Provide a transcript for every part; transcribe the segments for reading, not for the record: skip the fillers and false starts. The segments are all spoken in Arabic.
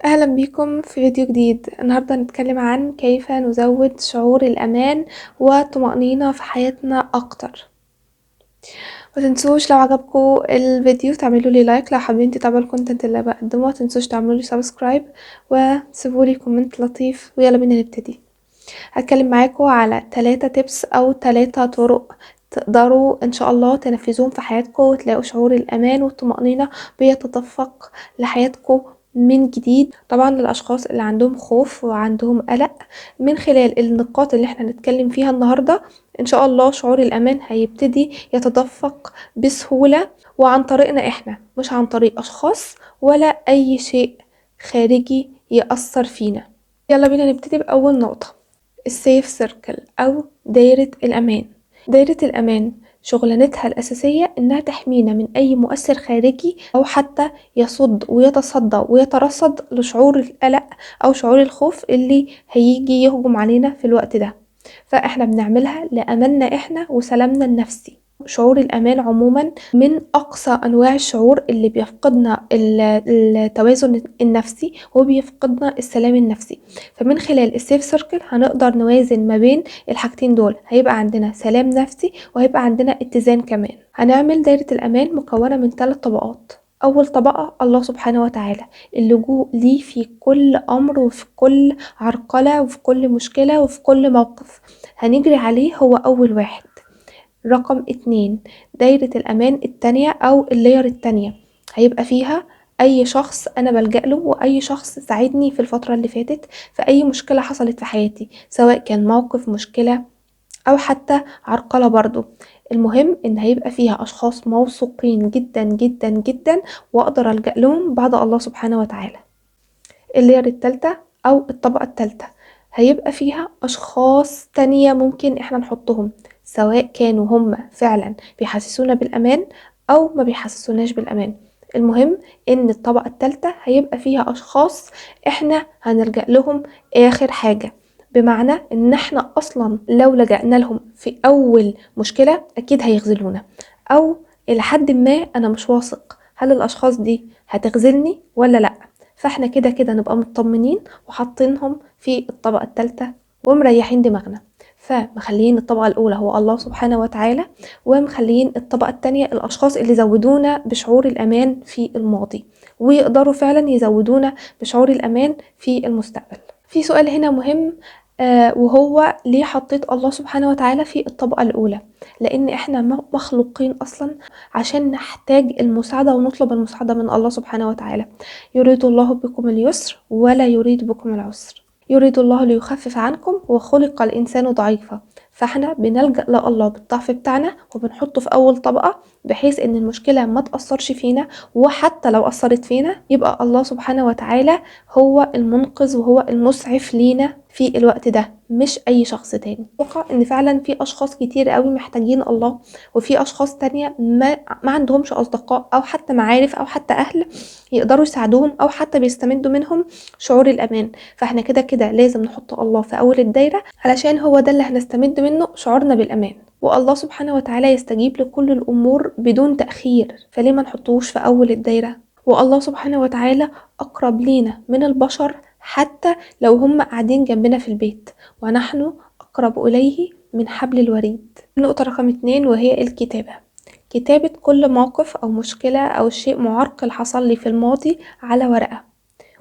أهلا بيكم في فيديو جديد. النهاردة هنتكلم عن كيف نزود شعور الأمان والطمأنينة في حياتنا أكتر. متنسوش لو عجبكم الفيديو تعملوا لي لايك، لو حابين تتابعوا الكونتنت اللي بقدمه متنسوش تعملوا لي سبسكرايب وسيبوا لي كومنت لطيف، ويلا بينا نبتدي. هتكلم معاكم على 3 تيبس أو 3 طرق تقدروا ان شاء الله تنفذوهم في حياتكم وتلاقوا شعور الامان والطمأنينة بيتدفق لحياتكم من جديد. طبعا للاشخاص اللي عندهم خوف وعندهم قلق، من خلال النقاط اللي احنا هنتكلم فيها النهاردة ان شاء الله شعور الامان هيبتدي يتدفق بسهولة، وعن طريقنا احنا مش عن طريق اشخاص ولا اي شيء خارجي يأثر فينا. يلا بينا نبتدي بأول نقطة، السيف سيركل أو دايرة الأمان. دايرة الأمان شغلانتها الأساسية إنها تحمينا من أي مؤثر خارجي أو حتى يصد ويتصدى ويترصد لشعور القلق أو شعور الخوف اللي هيجي يهجم علينا في الوقت ده. فإحنا بنعملها لأماننا إحنا وسلامنا النفسي. شعور الأمان عموما من أقصى أنواع الشعور اللي بيفقدنا التوازن النفسي وبيفقدنا السلام النفسي. فمن خلال السيف سيركل هنقدر نوازن ما بين الحاجتين دول، هيبقى عندنا سلام نفسي وهيبقى عندنا اتزان كمان. هنعمل دايرة الأمان مكونة من 3 طبقات. أول طبقة الله سبحانه وتعالى، اللجوء ليه في كل أمر وفي كل عرقلة وفي كل مشكلة وفي كل موقف هنجري عليه، هو أول واحد. رقم 2 دايرة الأمان التانية أو اللاير التانية، هيبقى فيها أي شخص أنا بلجأ له وأي شخص ساعدني في الفترة اللي فاتت في أي مشكلة حصلت في حياتي، سواء كان موقف مشكلة أو حتى عرقلة برضو. المهم إن هيبقى فيها أشخاص موثوقين جدا جدا جدا وأقدر ألجأ لهم بعد الله سبحانه وتعالى. اللاير التالتة أو الطبقة التالتة هيبقى فيها أشخاص تانية ممكن إحنا نحطهم، سواء كانوا هم فعلا بيحسسونا بالأمان أو ما بيحسسوناش بالأمان. المهم إن الطبقة التالتة هيبقى فيها أشخاص إحنا هنلجأ لهم آخر حاجة، بمعنى إن إحنا أصلا لو لجأنا لهم في أول مشكلة أكيد هيخذلونا، أو إلى حد ما أنا مش واثق هل الأشخاص دي هتخذلني ولا لأ، فاحنا كده كده نبقى مطمنين وحاطينهم في الطبقة التالتة ومريحين دماغنا. فمخليين الطبقة الأولى هو الله سبحانه وتعالى، ومخليين الطبقة التانية الأشخاص اللي زودونا بشعور الأمان في الماضي ويقدروا فعلا يزودونا بشعور الأمان في المستقبل. في سؤال هنا مهم، وهو ليه حطيت الله سبحانه وتعالى في الطبقة الأولى؟ لأن احنا مخلوقين أصلا عشان نحتاج المساعدة ونطلب المساعدة من الله سبحانه وتعالى. يريد الله بكم اليسر ولا يريد بكم العسر، يريد الله ليخفف عنكم وخلق الإنسان ضعيفا. فاحنا بنلجأ لله بالضعف بتاعنا وبنحطه في أول طبقة، بحيث ان المشكلة ما تأثرش فينا، وحتى لو أثرت فينا يبقى الله سبحانه وتعالى هو المنقذ وهو المسعف لينا في الوقت ده، مش أي شخص تاني. اتوقع ان فعلا في أشخاص كتير قوي محتاجين الله، وفي أشخاص تانية ما عندهمش أصدقاء أو حتى معارف أو حتى أهل يقدروا يساعدوهم أو حتى بيستمدوا منهم شعور الأمان. فاحنا كده كده لازم نحط الله في أول الدايرة علشان هو ده اللي هنستمد منه شعورنا بالأمان، والله سبحانه وتعالى يستجيب لكل الأمور بدون تأخير، فليه ما نحطوش في أول الدايرة؟ والله سبحانه وتعالى أقرب لينا من البشر حتى لو هم قاعدين جنبنا في البيت، ونحن أقرب إليه من حبل الوريد. النقطة رقم 2 وهي الكتابة. كتابة كل موقف أو مشكلة أو شيء معرقل حصل لي في الماضي على ورقة،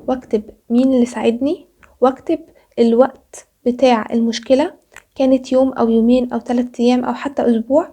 واكتب مين اللي ساعدني، واكتب الوقت بتاع المشكلة، كانت يوم أو يومين أو 3 أيام أو حتى أسبوع،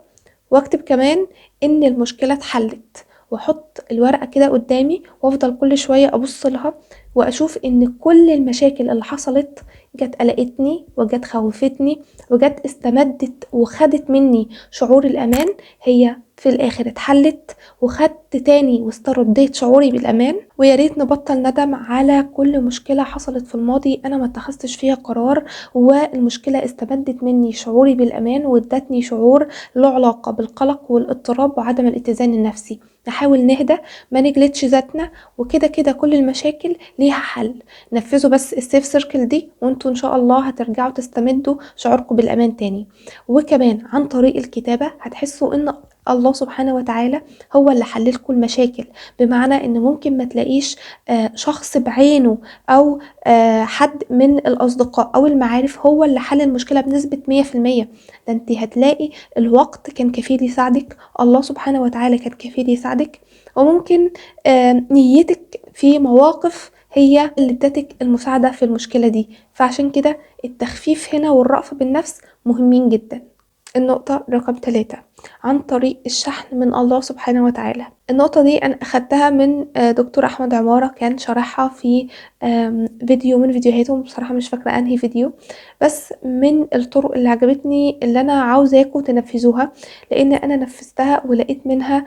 واكتب كمان إن المشكلة اتحلت، واحط الورقة كده قدامي وافضل كل شوية أبص لها وأشوف إن كل المشاكل اللي حصلت جت قلقتني وجت خوفتني وجت استمدت وخدت مني شعور الأمان، هي في الآخر اتحلت وخدت تاني واسترديت شعوري بالأمان. وياريت نبطل ندم على كل مشكلة حصلت في الماضي أنا ما اتخذتش فيها قرار والمشكلة استمدت مني شعوري بالأمان وادتني شعور له علاقة بالقلق والاضطراب وعدم الاتزان النفسي. نحاول نهدى، ما نجلدش ذاتنا، وكده كده كل المشاكل ليها حل. نفذوا بس السيف سيركل دي وانتوا ان شاء الله هترجعوا تستمدوا شعوركم بالامان تاني. وكمان عن طريق الكتابة هتحسوا ان الله سبحانه وتعالى هو اللي حللكم المشاكل. بمعنى ان ممكن ما تلاقيش شخص بعينه او حد من الاصدقاء او المعارف هو اللي حل المشكلة بنسبة 100%. ده انت هتلاقي الوقت كان كفيل يساعدك، الله سبحانه وتعالى كان كفيل يساعدك، وممكن نيتك في مواقف هي اللي ادتك المساعدة في المشكلة دي. فعشان كده التخفيف هنا والرأفة بالنفس مهمين جدا. النقطة رقم 3، عن طريق الشحن من الله سبحانه وتعالى. النقطة دي أنا أخدتها من دكتور أحمد عمارة، كان شرحها في فيديو من فيديوهاته، بصراحة مش فاكرة أنهي فيديو، بس من الطرق اللي عجبتني اللي أنا عاوزاكم تنفذوها، لأن أنا نفذتها ولقيت منها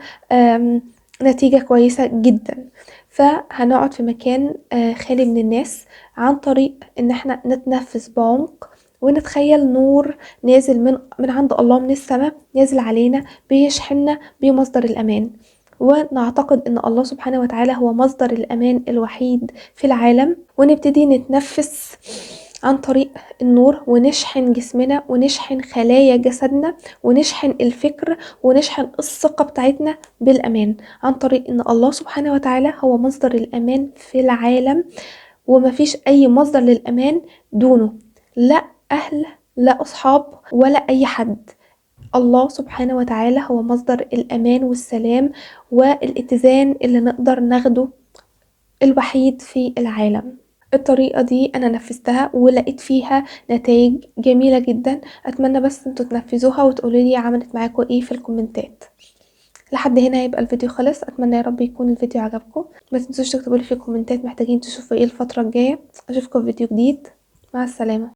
نتيجة كويسة جدا. فهنقعد في مكان خالي من الناس، عن طريق ان احنا نتنفس بعمق ونتخيل نور نازل من عند الله من السماء، نازل علينا بيشحننا بمصدر الأمان، ونعتقد ان الله سبحانه وتعالى هو مصدر الأمان الوحيد في العالم، ونبتدي نتنفس عن طريق النور ونشحن جسمنا ونشحن خلايا جسدنا ونشحن الفكر ونشحن الثقة بتاعتنا بالأمان، عن طريق ان الله سبحانه وتعالى هو مصدر الأمان في العالم، ومفيش أي مصدر للأمان دونه، لا أهل لا أصحاب ولا أي حد. الله سبحانه وتعالى هو مصدر الأمان والسلام والاتزان اللي نقدر ناخده الوحيد في العالم. الطريقة دي أنا نفذتها ولقيت فيها نتائج جميلة جدا. أتمنى بس انتوا تنفذوها وتقولولي عملت معاكم ايه في الكومنتات. لحد هنا يبقى الفيديو خلص. أتمنى يا رب يكون الفيديو عجبكم. ما تنسوش تكتبولي في الكومنتات محتاجين تشوفوا ايه الفترة الجاية. أشوفكم في فيديو جديد. مع السلامة.